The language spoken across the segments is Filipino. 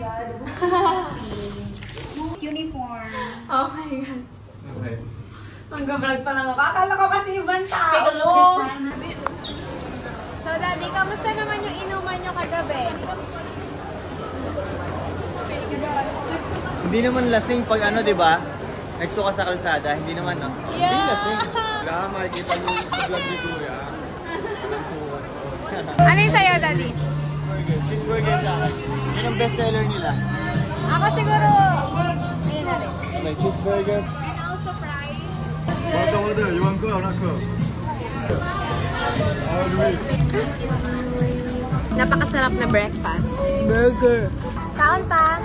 God. Uniform. Oh my God. Okay. Mag-vlog pa lang ako. Akala ko kasi ibang tao. Take a look. So, Daddy, kamusta naman yung inuman nyo kagabi? Hindi naman lasing pag ano, di ba? Nagsuka sa kalsada, hindi naman, no? Yeah! Hindi lasing. Wala, makikita mo sa vlog ni Kuya. Ano yung sa'yo, Daddy? Cheeseburger sa akin. Yun ang bestseller nila. Ako siguro, ayun na rin. May cheeseburger. And also fries. Wada, you want go or not go? All the way. Napakasarap na breakfast. Burger. Kaon pa.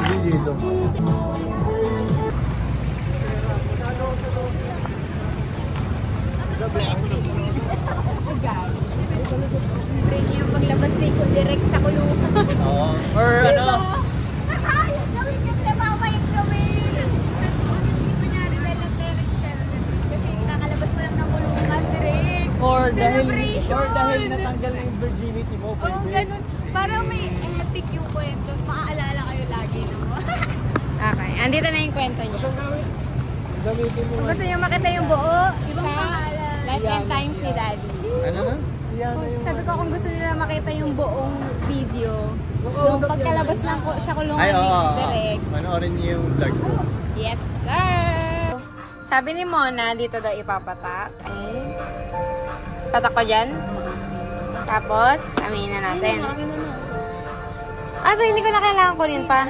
Hindi dito. Break yung paglabas ni ko direct sa kulungan. Oo. Or ano? Gawin kasi mamay gawin. Kasi kakalabas mo lang ng kulungan direct. Or dahil natanggal na yung virginity mo. Oo, ganun. Parang may epic yung kwento. Maaalala kayo lagi, no? Okay, andito na yung kwento niyo. Kung gusto niyo makita yung buo, sa Life and Times ni Daddy. Ano na? Sabi ko kung gusto nila makita yung buong video, yung pagkalabas ng sa kulungan Ay, ni oo. Direk. Manoorin niyo yung vlog ko. Yes, sir! Sabi ni Mona, dito daw ipapatak. Patak ko dyan. Tapos, aminin na natin. Ah, so hindi ko na kailangan kunin pa.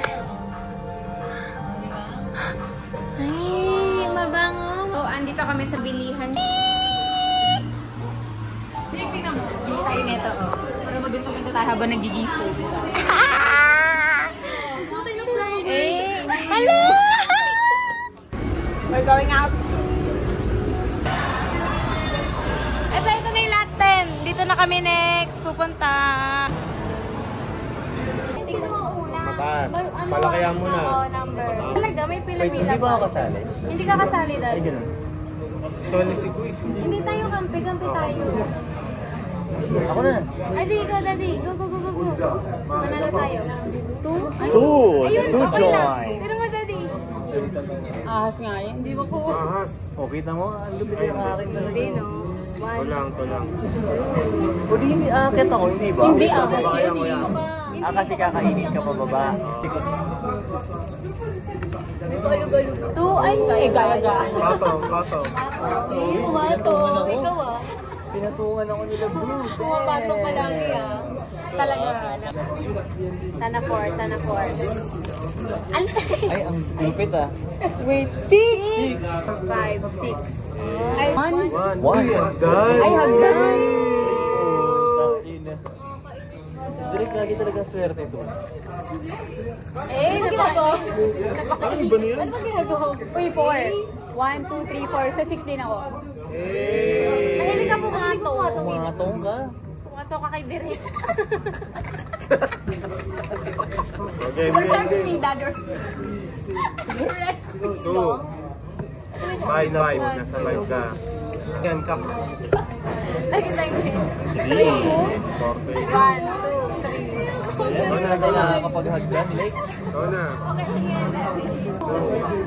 Ay, mabango. So, andito kami sa bilihan. Tingnan mo, bili tayo nito. Para magdito tayo habang nag-gigisto. Eh, hello! We're going out. Ito na yung lot 10. Dito na kami next pupunta. Mataas. Palakayan mo na. Oo, number. Talaga, may pila-pila. Wait, hindi ba ako kasali? Hindi ka kasali, Dad. Ay, ganun. Soli si Kuya. Hindi tayo kampi tayo. Ako na. Ay, sige, go, Daddy. Go. Manalo tayo. 2? Two join. Tira mo, Daddy. Ahas nga yan. Hindi ba ko? Ahas. O, kita mo, ang lupit yung akin talaga. Hindi, no? To lang. O, di hindi akit ako, hindi ba? Hindi, ahas yun. Hindi ko ba? Kasi kakainin ka pa baba. 2? Ay, gaya. Pato. Pumato. Ikaw ah. Pinatungan ako nila, Blue. Pumapato ka lang Talaga. Sana 4. Ay, ang lupit ah. Wait, 6! 5, 6. Ay, 1? One. Hagdan. Ay, hagdan. Direk, lagi talagang swerte ito. Eh, Ano ginagawa? Ano ba niyan? Ano ba ginagawa? Uy, 4. 1, 2, 3, 4. Sa 6 din ako. Mahilig ka pumato. Pumatong ka. Pumato ka kay Direk. Game. Dador. Two. Five. Nasa 5 ka. Yan, kap. Lagi tayo. 3. 1, 2, 3. Ano na kapag hagdan, Lake? Oo na. Okay, sige.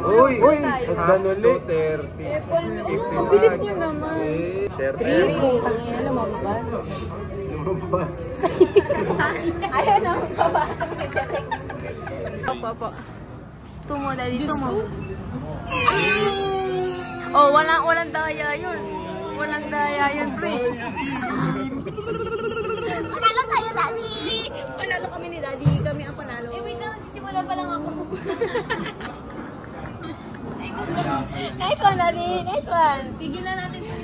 Uy! Hagdan ulit. 30. Ang bilis nyo naman. 30. Tangina, lumabas. Lumabas. Ayaw na, magpapatang ni Direk. Opo. Tumo, Daddy, tumo. Oh, walang daya yun. Walang daya yun, pre. Panalo tayo, Daddy! Panalo kami ni Daddy. Kami ang panalo. Eh, wait lang. Sisimula pa lang ako. Nice one, Daddy! Nice one! Tigilan natin sa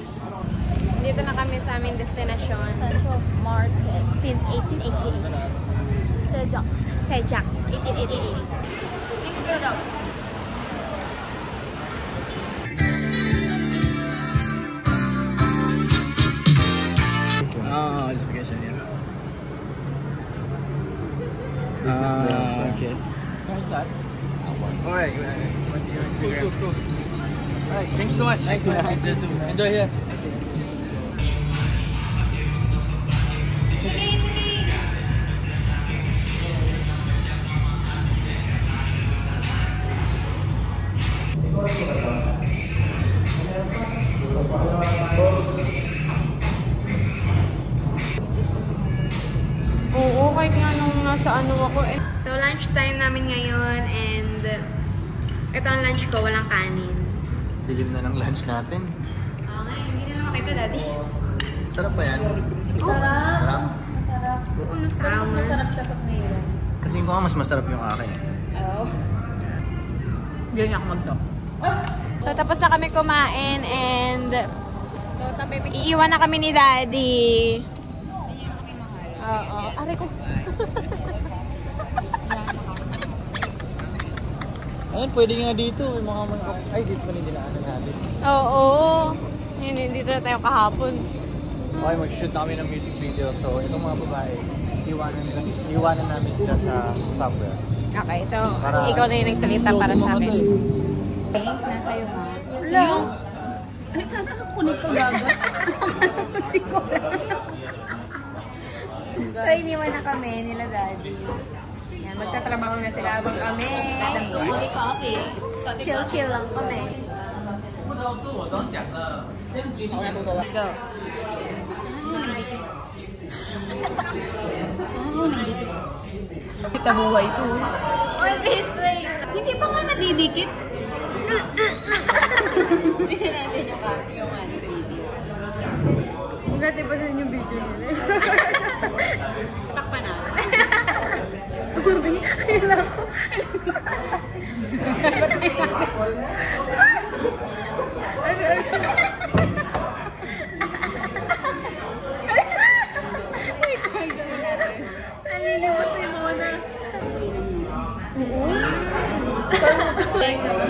Dito na kami sa aming destination. Central Market. Since 1888. Sejak. Sejak. 1888. Ikot ka daw. Notification yan. Okay. Alright, what's your Instagram? Alright, thanks so much. Thank you. Enjoy here. nasa ano ako eh. So, lunch time namin ngayon and ito ang lunch ko, walang kanin. Dilim na ng lunch natin. Okay, hindi na naman kita, Daddy. Sarap ba yan? Sarap. Sarap? Masarap. Oo, Pero mas masarap siya pag may ilan. Tingin ko nga mas masarap yung akin. Oo. Ganyan ako mag-talk. So, tapos na kami kumain and iiwan na kami ni Daddy. Oo. Aray ko. Ayun, pwede nga dito. May mga ay, dito pa dinaanan natin. Oo. Hindi na tayo kahapon. Okay, mag-shoot na kami ng music video. So, itong mga babae, iwanan namin sila sa subway. Okay, so ikaw na yung nagsalita para sa akin. Na kayo ma. Hello? Ay, kunig ko gaga. So, iniwan na kami nila Daddy. Yan, magtatrabaho na sila habang kami. Coffee. Chill lang kami. Go. Sa buhay to. Or this way. Hindi pa nga nadidikit. Hindi natin yung video. Dati pa sa inyo video nila. Takpan natin. Ayun ako.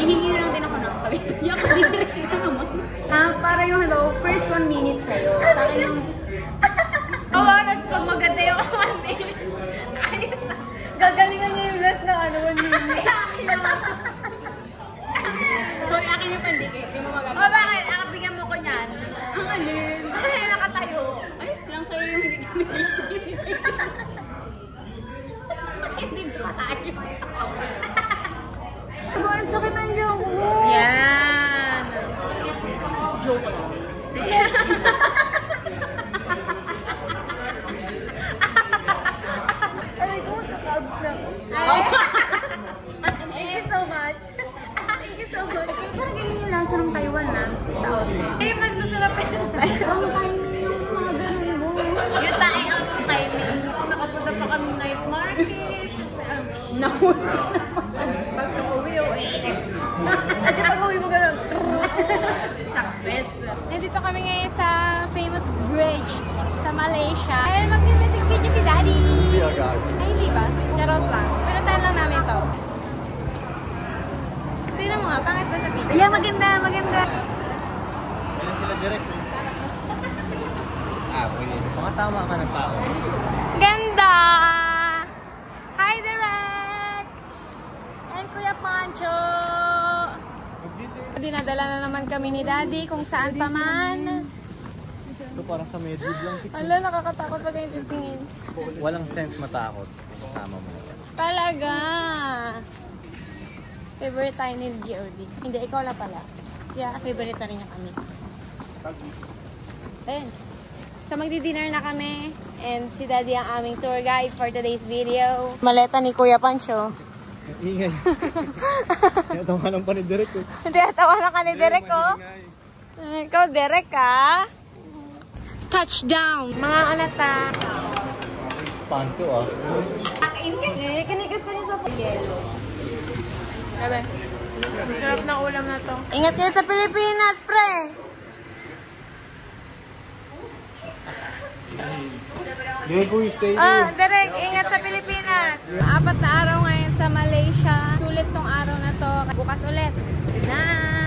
Hihingi na lang din ako ng sabi. Yak, direct ka naman. Para yung hello, first 1 minute sa'yo. Sa akin yung... Oo, tapos pag maganda yung 1 minute. Gagalingan niya yung last na 1 minute. Akin naman. Hoy, akin yung pandikit. Hindi mo magagawa. O bakit? Bigyan mo ko niyan. Ang alin. Ay, nakatayo. Ayos lang sa'yo yung hindi ko nag-video. Hindi ko tayo. Ang sakit ng joke mo. Yan. Joke lang. Aray ko, magkakabs na ako. Thank you so much. Thank you so much. Parang ganyan yung lasa ng Taiwan na sa outlet. Eh, mas masarap yun. Ang timing yung mga ganun mo. Yung tae ang timing. Nakapunta pa kami night market. Nahuli pagka-uwi o At yung pag-uwi mo gano'n. success. Nandito kami ngayon sa famous bridge sa Malaysia. Ay, mag-music video si Daddy. Ay, hindi ba? Charot lang. Pinuntahan lang namin to. Tignan mo nga, pangit ba sa video? Yeah, maganda, maganda. Kailan sila direct? Pwede. Baka tama ka ng tao. Ganda! Hi, Direk! And Kuya Pancho! Dinadala na naman kami ni Daddy kung saan pa man. Ito parang sa Medjug lang. Ala, nakakatakot pag yung titingin. Walang sense matakot. Kasama mo. Talaga! Favorite tayo ni GOD. Hindi, ikaw na pala. Kaya favorite na rin niya kami. Ayun. So magdi-dinner na kami. And si Daddy ang aming tour guide for today's video. Maleta ni Kuya Pancho. Ingay. Tinatawanan pa ni Derek eh. Tinatawanan ka ni Derek, oh. Ikaw, Derek, ah. Touchdown! Mga anak. Panto ah. Eh, kinigas ka niya sa yellow. Sabi, sarap na ulam na to. Ingat kayo sa Pilipinas, pre! Derek, we stay Derek, ingat sa Pilipinas. 4 na araw ngayon sa Malaysia. Sulit tong araw na to. Bukas ulit. Good night!